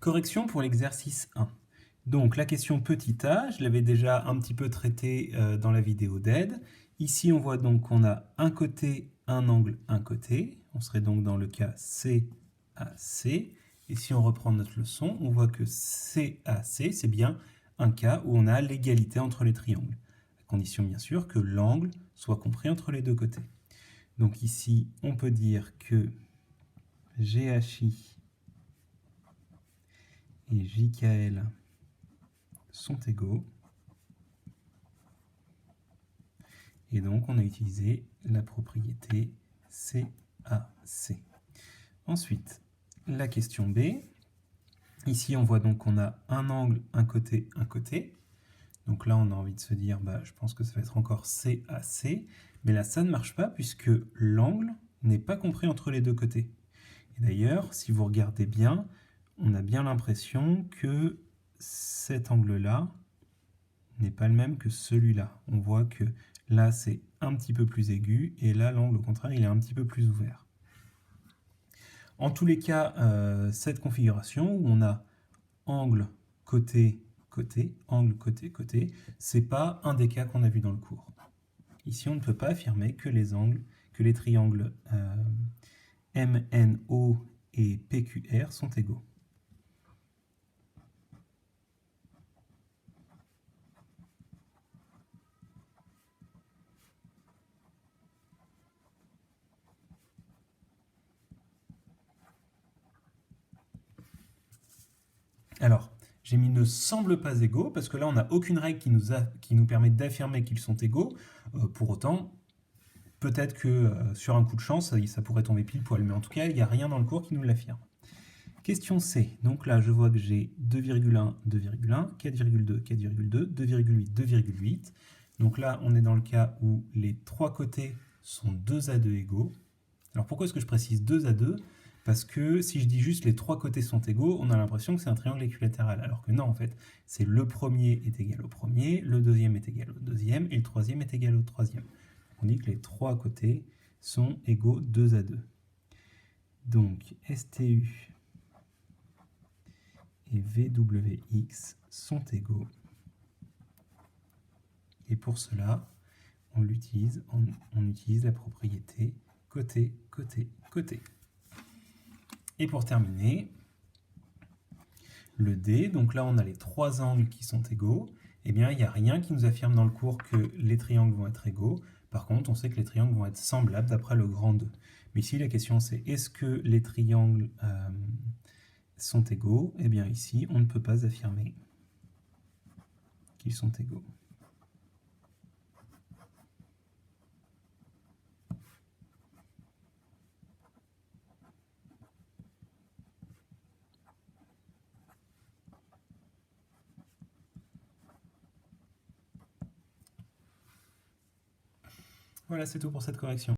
Correction pour l'exercice 1. Donc la question petit a, je l'avais déjà un petit peu traité dans la vidéo d'aide. Ici on voit donc qu'on a un côté, un angle, un côté. On serait donc dans le cas CAC. Et si on reprend notre leçon, on voit que CAC, c'est bien un cas où on a l'égalité entre les triangles. À condition bien sûr que l'angle soit compris entre les deux côtés. Donc ici, on peut dire que GHI et JKL sont égaux. Et donc, on a utilisé la propriété CAC. Ensuite, la question B. Ici, on voit donc qu'on a un angle, un côté, un côté. Donc là, on a envie de se dire, je pense que ça va être encore CAC. Mais là, ça ne marche pas puisque l'angle n'est pas compris entre les deux côtés. Et d'ailleurs, si vous regardez bien, on a bien l'impression que cet angle-là n'est pas le même que celui-là. On voit que là, c'est un petit peu plus aigu, et là, l'angle, au contraire, il est un petit peu plus ouvert. En tous les cas, cette configuration où on a angle, côté, côté, angle, côté, côté, c'est pas un des cas qu'on a vu dans le cours. Ici, on ne peut pas affirmer que les triangles MNO et PQR sont égaux. Alors, j'ai mis ne semble pas égaux, parce que là, on n'a aucune règle qui nous permet d'affirmer qu'ils sont égaux. Pour autant, peut-être que sur un coup de chance, ça pourrait tomber pile poil. Mais en tout cas, il n'y a rien dans le cours qui nous l'affirme. Question C. Donc là, je vois que j'ai 2,1, 2,1, 4,2, 4,2, 2,8, 2,8. Donc là, on est dans le cas où les trois côtés sont 2 à 2 égaux. Alors pourquoi est-ce que je précise 2 à 2 ? Parce que si je dis juste les trois côtés sont égaux, on a l'impression que c'est un triangle équilatéral. Alors que non, en fait, c'est le premier est égal au premier, le deuxième est égal au deuxième, et le troisième est égal au troisième. On dit que les trois côtés sont égaux 2 à 2. Donc, STU et VWX sont égaux. Et pour cela, on utilise la propriété côté, côté, côté. Et pour terminer, le D, donc là on a les trois angles qui sont égaux, eh bien il n'y a rien qui nous affirme dans le cours que les triangles vont être égaux. Par contre, on sait que les triangles vont être semblables d'après le grand 2. Mais ici la question c'est, est-ce que les triangles sont égaux? Eh bien ici, on ne peut pas affirmer qu'ils sont égaux. Voilà, c'est tout pour cette correction.